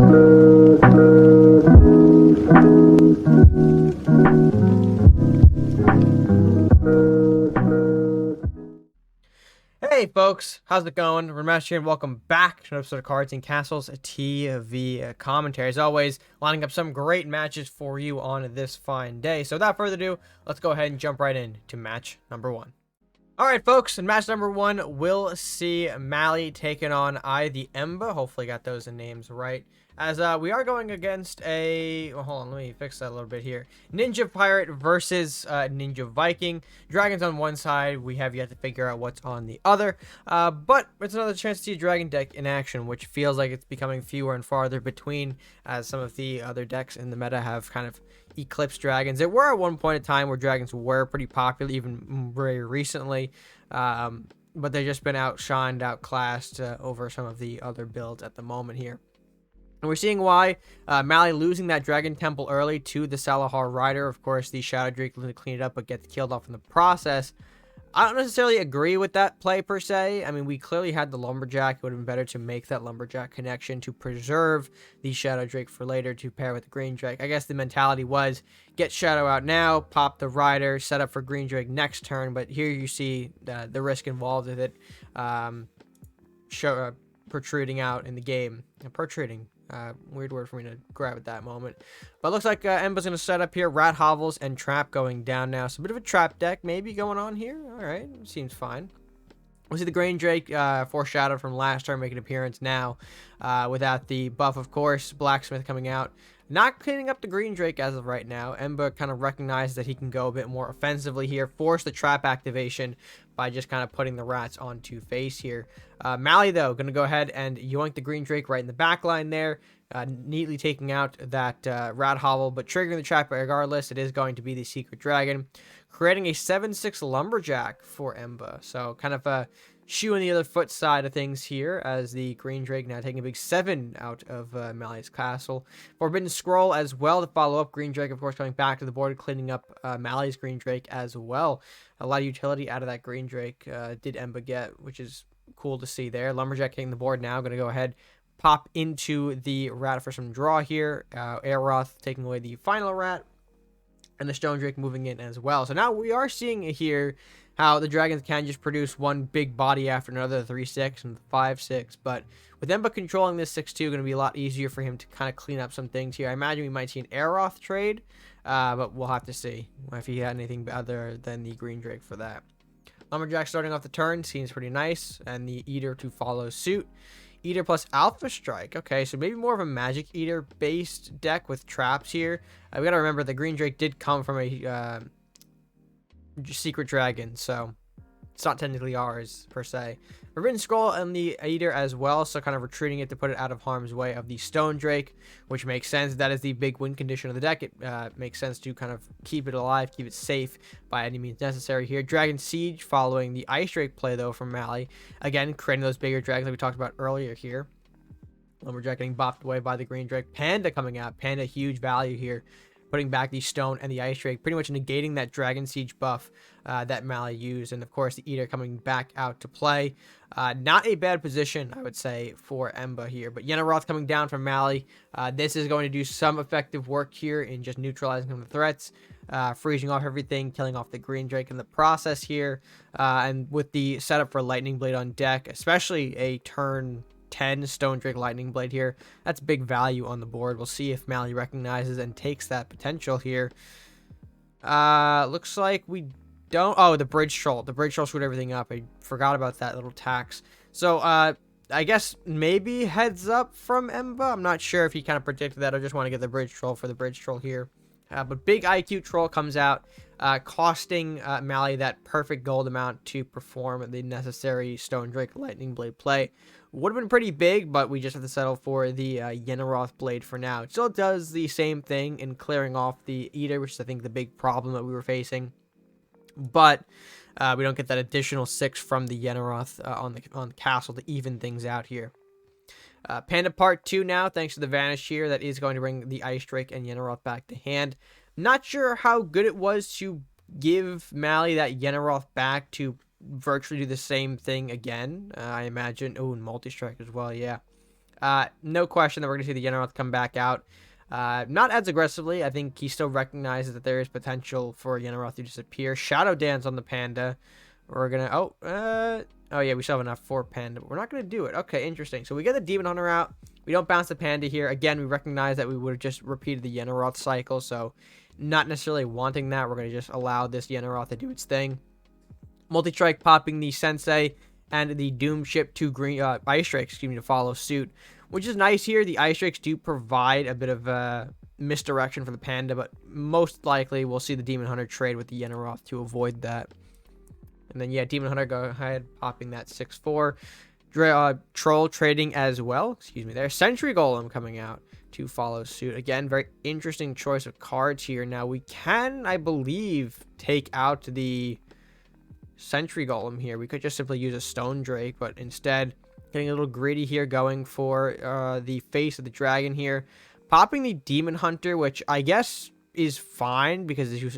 Hey folks, how's it going? RedMaster here and welcome back to an episode of Cards and Castles TV commentary. As always, lining up some great matches for you on this fine day. So without further ado, let's go ahead and jump right into match number one. Alright folks, in match number one, we'll see Malii taking on ITheEmba. Hopefully got those names right. As we are going against a... Well, hold on, let me fix that a little bit here. Ninja Pirate versus Ninja Viking. Dragons on one side, we have yet to figure out what's on the other. But it's another chance to see a dragon deck in action, which feels like it's becoming fewer and farther between, as some of the other decks in the meta have kind of eclipsed dragons. There were at one point in time where dragons were pretty popular, even very recently. But they've just been outshined, outclassed over some of the other builds at the moment here. And we're seeing why Malii losing that Dragon Temple early to the Salahar Rider. Of course, the Shadow Drake looking to clean it up but gets killed off in the process. I don't necessarily agree with that play per se. I mean, we clearly had the Lumberjack. It would have been better to make that Lumberjack connection to preserve the Shadow Drake for later to pair with the Green Drake. I guess the mentality was get Shadow out now, pop the Rider, set up for Green Drake next turn. But here you see the risk involved with it protruding out in the game. Protruding. Weird word for me to grab at that moment. But it looks like Emba's going to set up here. Rat Hovels and Trap going down now. So a bit of a trap deck maybe going on here. Alright, seems fine. We'll see the Green Drake foreshadowed from last turn make an appearance now. Without the buff, of course. Blacksmith coming out. Not cleaning up the Green Drake as of right now. Emba kind of recognized that he can go a bit more offensively here. Force the trap activation by just kind of putting the rats onto face here. Malii, though, going to go ahead and yoink the Green Drake right in the back line there. Neatly taking out that rat hovel, but triggering the trap regardless. It is going to be the Secret Dragon. Creating a 7/6 Lumberjack for Emba. So kind of a shoe in the other foot side of things here, as the Green Drake now taking a big 7 out of Malii's castle. Forbidden Scroll as well to follow up. Green Drake, of course, coming back to the board, cleaning up Malii's Green Drake as well. A lot of utility out of that Green Drake did Emba get, which is cool to see there. Lumberjack taking the board now. Going to go ahead, pop into the rat for some draw here. Aeroth taking away the final rat. And the Stone Drake moving in as well. So now we are seeing here how the dragons can just produce one big body after another, 3/6 and 5/6. But with Emba controlling this 6/2, going to be a lot easier for him to kind of clean up some things here. I imagine we might see an Aeroth trade, but we'll have to see if he had anything other than the Green Drake for that. Lumberjack starting off the turn seems pretty nice, and the Eater to follow suit. Eater plus Alpha Strike. Okay, so maybe more of a Magic Eater based deck with traps here. We gotta remember the Green Drake did come from a Secret Dragon, so it's not technically ours per se. Forbidden Scroll and the Eater as well, so kind of retreating it to put it out of harm's way of the Stone Drake, which makes sense. That is the big win condition of the deck. It makes sense to kind of keep it alive, keep it safe by any means necessary here. Dragon Siege following the Ice Drake play though from Malii. Again, creating those bigger dragons that we talked about earlier here. Lumberjack getting bopped away by the Green Drake. Panda coming out. Panda, huge value here. Putting back the Stone and the Ice Drake, pretty much negating that Dragon Siege buff that Malii used. And of course, the Eater coming back out to play. Not a bad position, I would say, for Emba here. But Yenaroth coming down from Malii. This is going to do some effective work here in just neutralizing some of the threats. Freezing off everything, killing off the Green Drake in the process here. And with the setup for Lightning Blade on deck, especially a turn 10 Stone Drake Lightning Blade here. That's big value on the board. We'll see if Malii recognizes and takes that potential here. Looks like we don't... Oh, the Bridge Troll. The Bridge Troll screwed everything up. I forgot about that little tax. So, I guess maybe heads up from Emba. I'm not sure if he kind of predicted that. I just want to get the Bridge Troll for the Bridge Troll here. But big IQ Troll comes out, costing Malii that perfect gold amount to perform the necessary Stone Drake Lightning Blade play. Would have been pretty big, but we just have to settle for the Yenaroth Blade for now. It still does the same thing in clearing off the Eater, which is, I think, the big problem that we were facing. But we don't get that additional 6 from the Yenaroth on the castle to even things out here. Panda Part 2 now, thanks to the Vanish here. That is going to bring the Ice Drake and Yenaroth back to hand. Not sure how good it was to give Malii that Yenaroth back to virtually do the same thing again. I imagine. Oh, and Multi-Strike as well, yeah. No question that we're going to see the Yenneroth come back out. Not as aggressively. I think he still recognizes that there is potential for Yenneroth to disappear. Shadow Dance on the Panda. We're going to... Oh, yeah, we still have enough for Panda, but we're not going to do it. Okay, interesting. So we get the Demon Hunter out. We don't bounce the Panda here. Again, we recognize that we would have just repeated the Yenneroth cycle, so not necessarily wanting that. We're going to just allow this Yenneroth to do its thing. Multi-Strike popping the Sensei and the Doom Ship to green Ice Strikes, to follow suit, which is nice here. The Ice Strikes do provide a bit of misdirection for the Panda, but most likely we'll see the Demon Hunter trade with the Yenneroth to avoid that. And then, yeah, Demon Hunter go ahead, popping that 6/4. Troll trading as well. Excuse me. There's Sentry Golem coming out to follow suit. Again, very interesting choice of cards here. Now, we can, I believe, take out the Sentry Golem here. We could just simply use a Stone Drake, but instead, getting a little greedy here, going for the face of the dragon here. Popping the Demon Hunter, which I guess is fine because you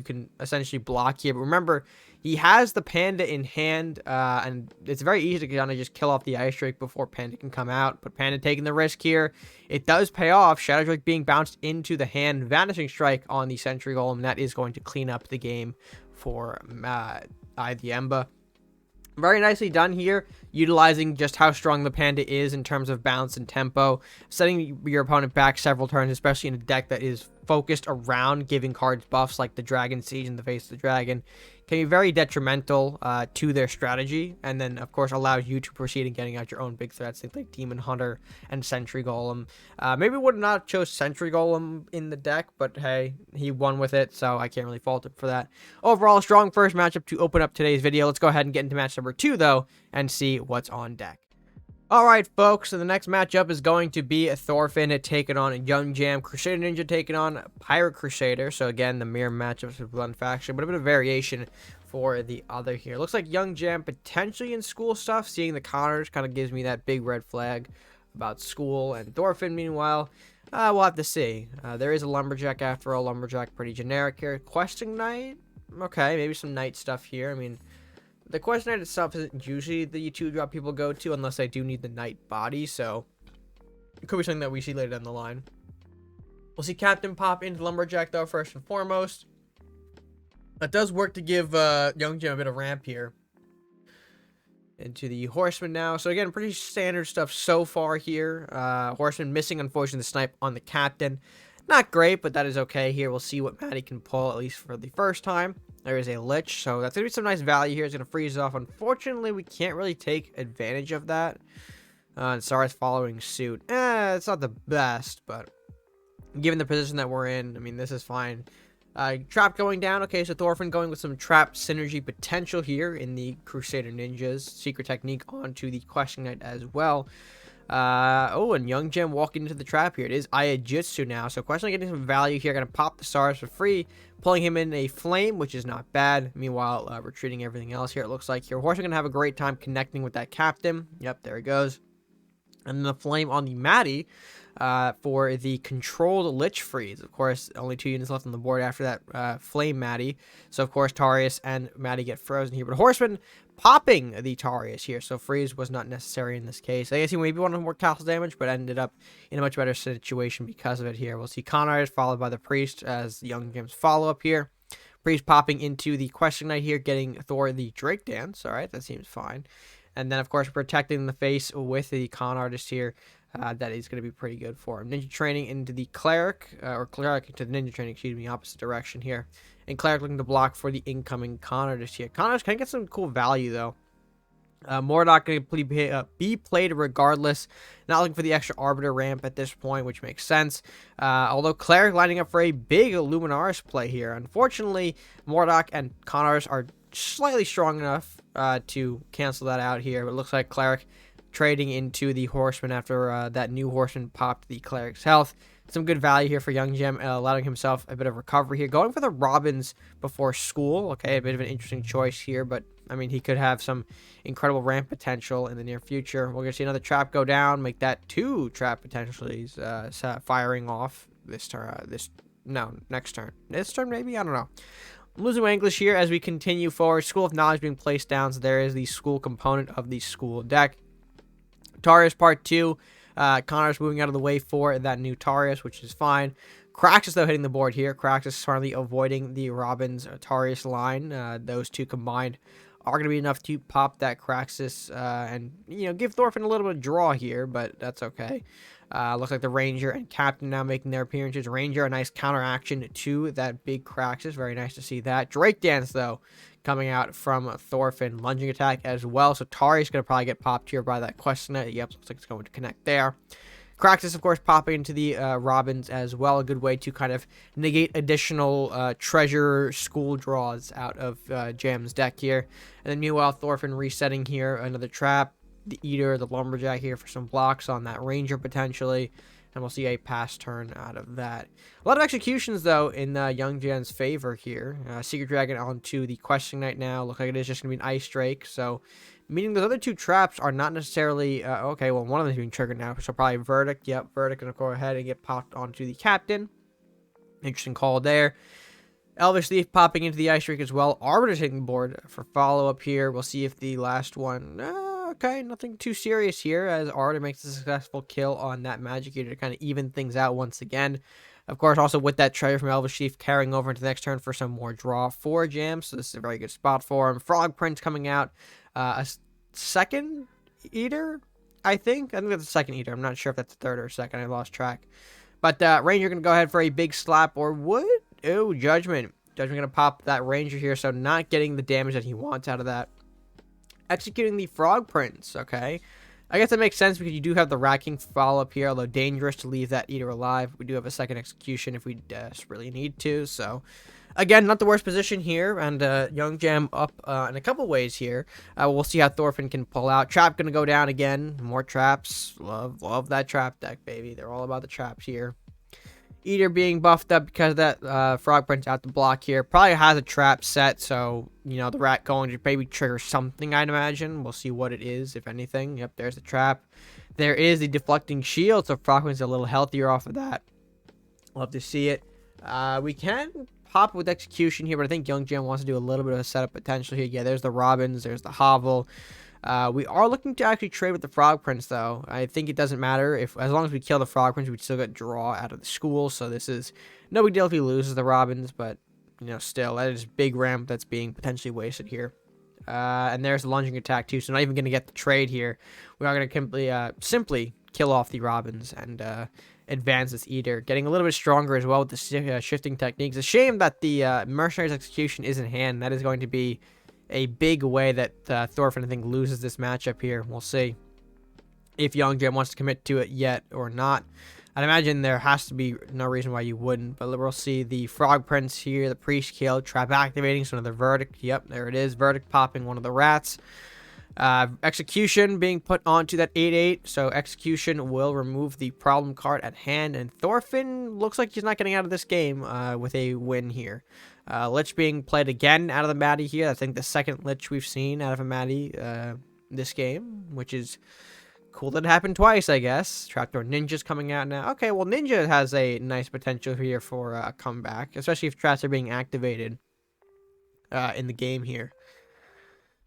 can essentially block here. But remember, he has the Panda in hand, and it's very easy to kind of just kill off the Ice Drake before Panda can come out. But Panda taking the risk here. It does pay off. Shadow Drake being bounced into the hand. Vanishing Strike on the Sentry Golem. That is going to clean up the game for ITheEmba. Very nicely done here, utilizing just how strong the Panda is in terms of balance and tempo, setting your opponent back several turns, especially in a deck that is focused around giving cards buffs like the Dragon Siege and the Face of the Dragon. Can be very detrimental to their strategy, and then of course allows you to proceed in getting out your own big threats like Demon Hunter and Sentry Golem. Maybe would not have chose Sentry Golem in the deck, but hey, he won with it, so I can't really fault him for that. Overall, a strong first matchup to open up today's video. Let's go ahead and get into match number 2 though, and see what's on deck. Alright folks, so the next matchup is going to be Thorfinn taking on Youngjam, Crusader Ninja taking on Pirate Crusader. So again, the mirror matchups with one faction, but a bit of variation for the other here. Looks like Youngjam potentially in school stuff. Seeing the Connors kind of gives me that big red flag about school. And Thorfinn, meanwhile, we'll have to see. There is a Lumberjack after all. Lumberjack pretty generic here. Questing Knight? Okay, maybe some Knight stuff here. I mean, the Quest Knight itself isn't usually the 2-drop people go to unless I do need the Knight body, so it could be something that we see later down the line. We'll see Captain pop into Lumberjack, though, first and foremost. That does work to give Youngjam a bit of ramp here. Into the Horseman now. So, again, pretty standard stuff so far here. Horseman missing, unfortunately, the snipe on the Captain. Not great, but that is okay here. We'll see what Maddie can pull, at least for the first time. There is a Lich, so that's going to be some nice value here. It's going to freeze off. Unfortunately, we can't really take advantage of that. And Sar's following suit. It's not the best, but given the position that we're in, I mean, this is fine. Trap going down. Okay, so Thorfinn going with some trap synergy potential here in the Crusader Ninjas. Secret technique onto the Questing Knight as well. Oh, and Youngjam walking into the trap here. It is Iajitsu now, so Questing Knight getting some value here. Going to pop the stars for free. Pulling him in a flame, which is not bad. Meanwhile, retreating everything else here, it looks like here. Horseman going to have a great time connecting with that Captain. Yep, there he goes. And then the flame on the Maddie for the controlled Lich freeze. Of course, only 2 units left on the board after that flame Maddie. So, of course, Tarius and Maddie get frozen here. But Horseman popping the Tarius here. So, freeze was not necessary in this case. I guess he maybe wanted more castle damage, but ended up in a much better situation because of it here. We'll see Connors followed by the Priest as the Youngjam's follow-up here. Priest popping into the Questing Knight here, getting Thor the Drake Dance. All right, that seems fine. And then, of course, protecting the face with the Con Artist here. That is going to be pretty good for him. Ninja training into the Cleric, or Cleric into the Ninja training, excuse me, opposite direction here. And Cleric looking to block for the incoming Con Artist here. Con Artist can get some cool value, though. Mordok going to be played regardless. Not looking for the extra Arbiter ramp at this point, which makes sense. Although Cleric lining up for a big Luminaris play here. Unfortunately, Mordok and Con Artist are slightly strong enough to cancel that out here. But it looks like Cleric trading into the Horseman after that new Horseman popped the Cleric's health. Some good value here for Youngjam, allowing himself a bit of recovery here. Going for the Robins before school. Okay, a bit of an interesting choice here, but I mean, he could have some incredible ramp potential in the near future. We're going to see another trap go down, make that 2 trap potentials firing off this turn. Next turn. This turn, maybe? I don't know. I'm losing my English here as we continue forward. School of Knowledge being placed down, so there is the school component of the school deck. Tarius Part 2. Connor's moving out of the way for that new Tarius, which is fine. Craxus, though, hitting the board here. Craxus smartly avoiding the Robin's Tarius line. Those two combined are going to be enough to pop that Craxus and, give Thorfinn a little bit of draw here, but that's okay. Looks like the Ranger and Captain now making their appearances. Ranger, a nice counteraction to that big Craxus. Very nice to see that. Drake Dance, though, coming out from Thorfinn. Lunging attack as well. So Tari's going to probably get popped here by that Questionet. Yep, looks like it's going to connect there. Craxus, of course, popping into the Robins as well. A good way to kind of negate additional treasure school draws out of Jam's deck here. And then meanwhile, Thorfinn resetting here. Another trap. The Eater, the Lumberjack here for some blocks on that Ranger potentially. And we'll see a pass turn out of that. A lot of executions, though, in youngjam's favor here. Secret Dragon onto the Questing Knight now. Looks like it is just going to be an Ice Drake. So, meaning those other two traps are not necessarily... okay, well, one of them is being triggered now. So, probably Verdict. Yep, Verdict going to go ahead and get popped onto the Captain. Interesting call there. Elvish Thief popping into the Ice Drake as well. Arbiter taking the board for follow-up here. We'll see if the last one... okay, nothing too serious here as Arbiter makes a successful kill on that Magic Eater to kind of even things out once again. Of course, also with that treasure from Elvish Thief carrying over into the next turn for some more draw for Jam, so this is a very good spot for him. Frog Prince coming out. A second Eater, I think that's the second Eater. I'm not sure if that's the third or second. I lost track. But Ranger going to go ahead for a big slap or would? Oh, Judgment. Judgment going to pop that Ranger here, so not getting the damage that he wants out of that. Executing the Frog Prince, okay. I guess that makes sense because you do have the Racking follow-up here, although dangerous to leave that Eater alive. We do have a second execution if we really need to, so... Again, not the worst position here, and youngjam up in a couple ways here. We'll see how Thorfinn can pull out. Trap going to go down again. More traps. Love that trap deck, baby. They're all about the traps here. Eater being buffed up because of that Frog Prince out the block here. Probably has a trap set, so, the rat going to maybe trigger something, I'd imagine. We'll see what it is, if anything. Yep, there's the trap. There is the deflecting shield, so Frog Prince is a little healthier off of that. Love to see it. We can pop with execution here, but I think youngjam wants to do a little bit of a setup potential here. Yeah, there's the Robins, there's the Hovel. We are looking to actually trade with the Frog Prince, though. I think it doesn't matter. As long as we kill the Frog Prince, we'd still get draw out of the school. So this is no big deal if he loses the Robins, but, still, that is big ramp that's being potentially wasted here. And there's the lunging attack, too, so not even going to get the trade here. We are going to simply kill off the Robins and advance this Eater. Getting a little bit stronger as well with the shifting techniques. It's a shame that the Mercenary's execution is in hand. That is going to be a big way that Thorfinn, I think, loses this matchup here. We'll see if youngjam wants to commit to it yet or not. I'd imagine there has to be no reason why you wouldn't, but we'll see the Frog Prince here, the Priest kill, trap activating, so another Verdict. Yep, there it is. Verdict popping one of the rats. Execution being put onto that 8/8, so execution will remove the problem card at hand, and Thorfinn looks like he's not getting out of this game with a win here. Lich being played again out of the Maddie here. I think the second Lich we've seen out of a Maddie this game, which is cool that it happened twice, I guess. Trapdoor Ninja's coming out now. Okay, well, Ninja has a nice potential here for a comeback, especially if traps are being activated in the game here.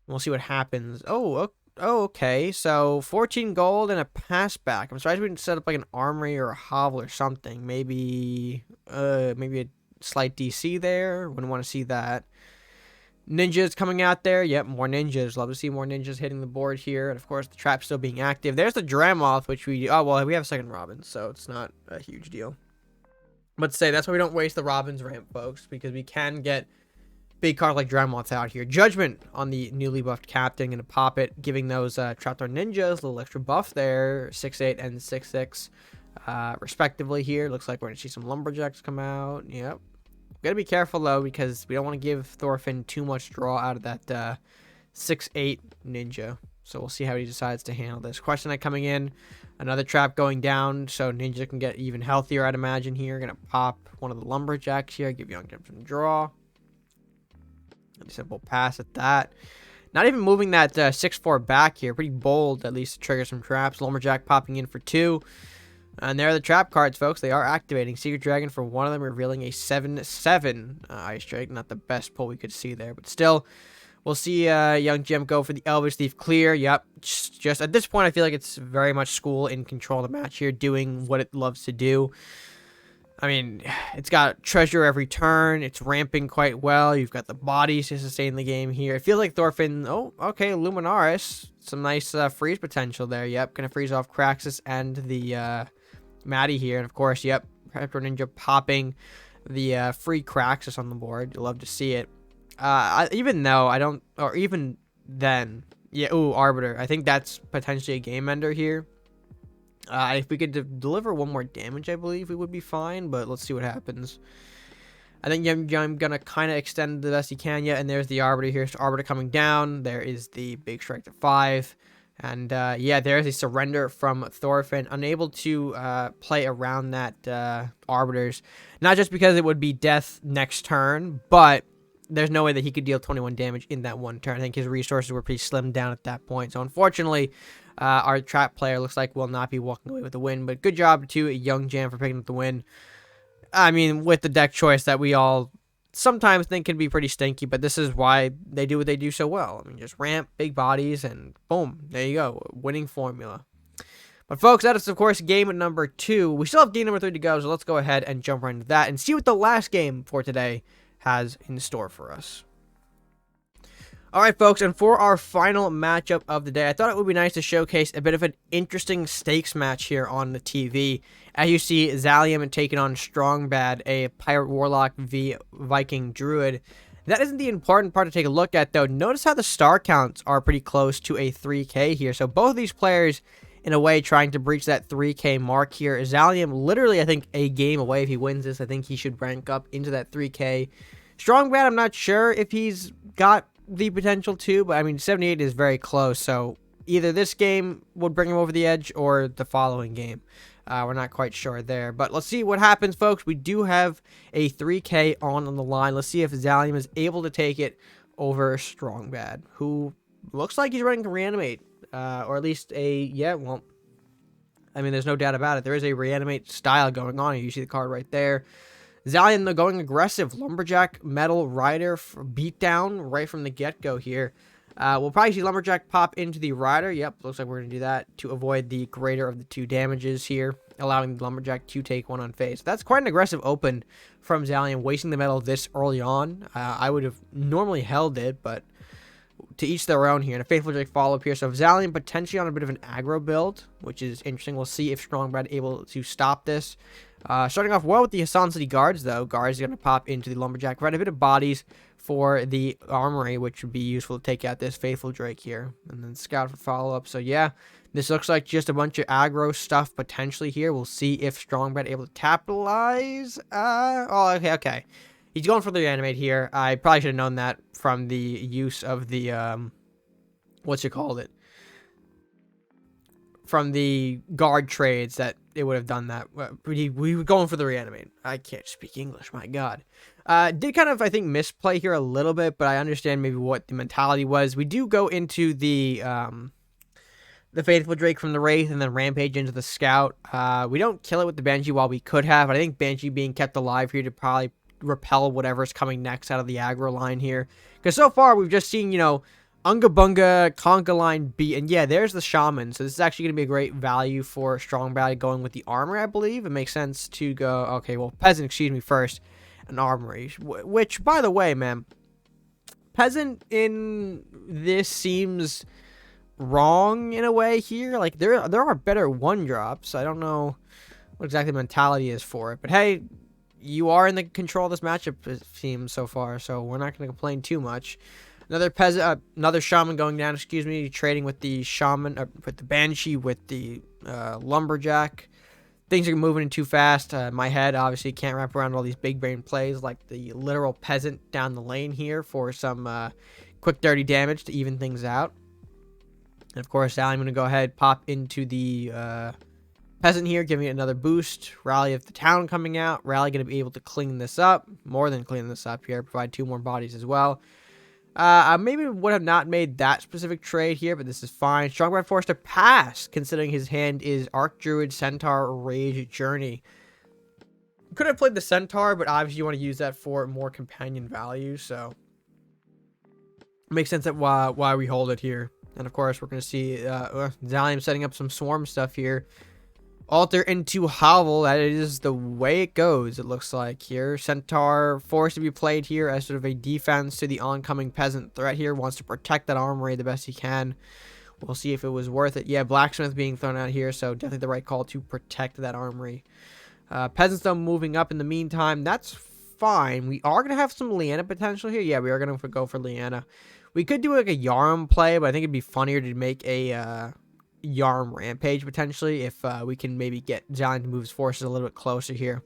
We'll see what happens. Oh, okay. So 14 gold and a pass back. I'm surprised we didn't set up like an armory or a hovel or something. Maybe a slight DC there. Wouldn't want to see that. Ninjas coming out there. Yep, more ninjas. Love to see more ninjas hitting the board here. And of course, the trap still being active. There's the Dramoth, which we... Oh, well, we have a second Robin, so it's not a huge deal. But say that's why we don't waste the Robin's ramp, folks, because we can get big cards like Dramoths out here. Judgment on the newly buffed Captain. Going to pop it, giving those Trapdoor Ninjas a little extra buff there. 6/8 and 6/6, respectively here. Looks like we're going to see some Lumberjacks come out. Yep. Got to be careful, though, because we don't want to give Thorfinn too much draw out of that 6/8 Ninja. So we'll see how he decides to handle this. Question Knight coming in. Another trap going down, so Ninja can get even healthier, I'd imagine, here. Going to pop one of the Lumberjacks here. Give youngjam some draw. A simple pass at that. Not even moving that 6/4 back here. Pretty bold, at least, to trigger some traps. Lumberjack popping in for 2. And there are the trap cards, folks. They are activating. Secret Dragon for one of them, revealing a 7/7 Ice Drake. Not the best pull we could see there, but still, We'll see youngjam go for the Elvish Thief clear. Yep. Just at this point, I feel like it's very much school in control of the match here, doing what it loves to do. I mean, it's got treasure every turn. It's ramping quite well. You've got the bodies to sustain the game here. It feels like Thorfinn. Oh, okay. Luminaris. Some nice freeze potential there. Yep. Going to freeze off Craxus and the malii here. And of course, yep. Hyper Ninja popping the free Craxus on the board. You'll love to see it. Even though I don't, or even then, yeah. Ooh, Arbiter. I think that's potentially a game ender here. If we could deliver one more damage, I believe we would be fine, but let's see what happens. I think I'm gonna kind of extend the best he can yet, and there's the Arbiter here. So Arbiter coming down. There is the big strike to 5. And yeah, there's a surrender from Thorfinn, unable to play around that Arbiters. Not just because it would be death next turn, but there's no way that he could deal 21 damage in that one turn. I think his resources were pretty slimmed down at that point. So unfortunately, our trap player looks like will not be walking away with the win. But good job to youngjam for picking up the win. I mean, with the deck choice that we all sometimes think can be pretty stinky, but this is why they do what they do so well. I mean, just ramp, big bodies, and boom, there you go. Winning formula. But folks, that is, of course, game number 2. We still have game number 3 to go, so let's go ahead and jump right into that and see what the last game for today has in store for us. Alright folks, and for our final matchup of the day, I thought it would be nice to showcase a bit of an interesting stakes match here on the TV. As you see, Zalium taking on Strongbad, a Pirate Warlock v Viking Druid. That isn't the important part to take a look at though. Notice how the star counts are pretty close to a 3k here. So both of these players, in a way, trying to breach that 3k mark here. Zalium, literally, I think, a game away. If he wins this, I think he should rank up into that 3k. Strongbad, I'm not sure if he's got the potential to, but I mean 78 is very close, so either this game would bring him over the edge or the following game. We're not quite sure there, but let's see what happens, folks. We do have a 3k on the line. Let's see if Zalium is able to take it over Strongbad, who looks like he's running to reanimate, or at least a, yeah, well, I mean there's no doubt about it, there is a reanimate style going on here. You see the card right there. Zalium, though, going aggressive. Lumberjack, Metal, Rider, beatdown right from the get-go here. We'll probably see Lumberjack pop into the Rider. Yep, looks like we're going to do that to avoid the greater of the 2 damages here, allowing the Lumberjack to take 1 on phase. That's quite an aggressive open from Zalium, wasting the Metal this early on. I would have normally held it, but to each their own here. And a Faithful Drake follow-up here. So Zalium potentially on a bit of an aggro build, which is interesting. We'll see if Strongbad able to stop this. Starting off well with the Hassan City Guards, though. Guards are going to pop into the Lumberjack. Right, a bit of bodies for the Armory, which would be useful to take out this Faithful Drake here. And then Scout for follow-up. So, yeah, this looks like just a bunch of aggro stuff potentially here. We'll see if Strongbad able to capitalize. Oh, okay. He's going for the reanimate here. I probably should have known that from the use of the, from the guard trades that it would have done that. We were going for the reanimate. I can't speak English, my God. Did kind of, I think, misplay here a little bit, but I understand maybe what the mentality was. We do go into the Faithful Drake from the Wraith and then rampage into the Scout. We don't kill it with the Banshee while we could have. I think Banshee being kept alive here to probably repel whatever's coming next out of the aggro line here. Because so far, we've just seen, you know, Unga Bunga, Conga line beat, and yeah, there's the Shaman. So this is actually going to be a great value for Strongbad going with the Armor, I believe. It makes sense to go, okay, well, Peasant, excuse me, first, an Armory. Which, by the way, man, Peasant in this seems wrong in a way here. Like, there are better 1-drops. I don't know what exactly the mentality is for it. But hey, you are in the control of this matchup, it seems, so far. So we're not going to complain too much. Another peasant, another shaman going down. Excuse me, trading with the shaman, with the banshee, with the lumberjack. Things are moving in too fast. My head obviously can't wrap around all these big brain plays like the literal peasant down the lane here for some quick, dirty damage to even things out. And of course, I'm going to go ahead pop into the peasant here, giving it another boost. Rally of the town coming out. Rally going to be able to clean this up, more than clean this up here. Provide 2 more bodies as well. I maybe would have not made that specific trade here, but this is fine. Strongbad forced to pass, considering his hand is Archdruid, Centaur, Rage, Journey. Could have played the Centaur, but obviously you want to use that for more companion value, so Makes sense that why we hold it here. And of course, we're going to see Zalium setting up some swarm stuff here. Alter into Hovel. That is the way it goes, it looks like here. Centaur forced to be played here as sort of a defense to the oncoming peasant threat here. Wants to protect that armory the best he can. We'll see if it was worth it. Yeah, Blacksmith being thrown out here, so definitely the right call to protect that armory. Peasants though moving up in the meantime. That's fine. We are going to have some Liana potential here. Yeah, we are going to go for Liana. We could do like a Yarm play, but I think it'd be funnier to make a Yarm Rampage potentially if we can maybe get Zalium to move his forces a little bit closer here.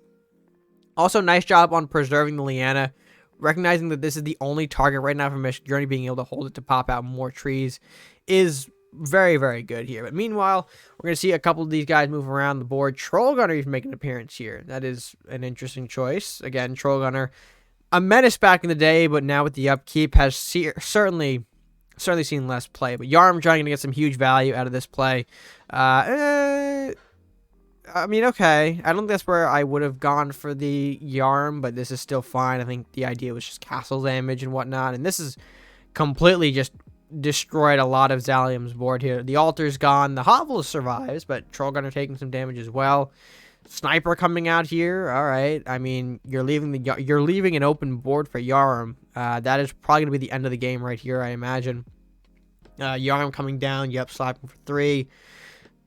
Also, nice job on preserving the Liana. Recognizing that this is the only target right now for Mystic Journey, being able to hold it to pop out more trees is very, very good here. But meanwhile, we're going to see a couple of these guys move around the board. Troll Gunner even making an appearance here. That is an interesting choice. Again, Troll Gunner, a menace back in the day, but now with the upkeep has certainly seen less play. But Yarm trying to get some huge value out of this play. I mean, okay. I don't think that's where I would have gone for the Yarm, but this is still fine. I think the idea was just castle damage and whatnot. And this is completely just destroyed a lot of Zalium's board here. The altar's gone. The Hovel survives, but Troll Gunner taking some damage as well. Sniper coming out here. All right. I mean, you're leaving an open board for Yarm. That is probably going to be the end of the game right here, I imagine. Yarm coming down. Yep, slapping for 3.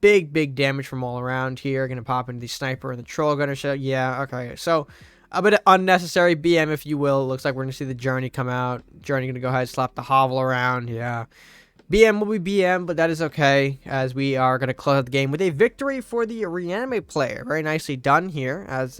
Big damage from all around here. Going to pop into the Sniper and the Troll Gunner. So, yeah, okay. So, a bit of unnecessary BM, if you will. Looks like we're going to see the Journey come out. Journey going to go ahead and slap the Hovel around. Yeah. BM will be BM, but that is okay, as we are going to close out the game with a victory for the Reanimate player. Very nicely done here, as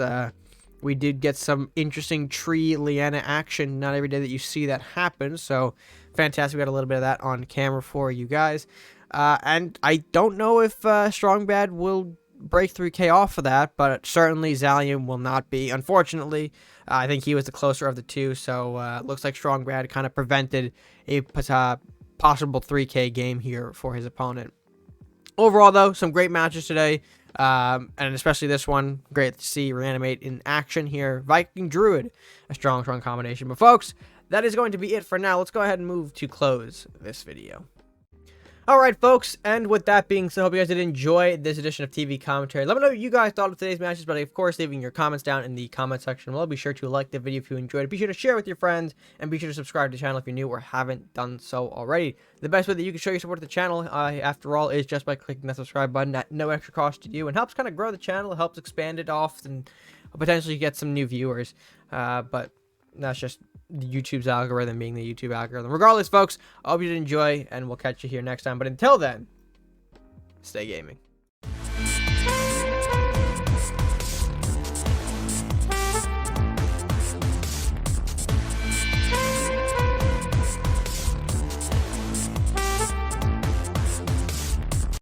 we did get some interesting tree Liana action. Not every day that you see that happen, so fantastic. We got a little bit of that on camera for you guys. And I don't know if Strongbad will break 3K off of that, but certainly Zalium will not be. Unfortunately, I think he was the closer of the two, so looks like Strongbad kind of prevented a possible 3K game here for his opponent. Overall, though, some great matches today, and especially this one. Great to see Reanimate in action here. Viking Druid, a strong combination. But folks, that is going to be it for now. Let's go ahead and move to close this video. Alright, folks, and with that being said, I hope you guys did enjoy this edition of TV Commentary. Let me know what you guys thought of today's matches, but of course, leaving your comments down in the comment section below. Be sure to like the video if you enjoyed it. Be sure to share with your friends, and be sure to subscribe to the channel if you're new or haven't done so already. The best way that you can show your support to the channel, after all, is just by clicking that subscribe button at no extra cost to you, and helps kind of grow the channel. It helps expand it off, and potentially get some new viewers. But that's just YouTube's algorithm being the YouTube algorithm. Regardless, folks, I hope you did enjoy, and we'll catch you here next time. But until then, stay gaming.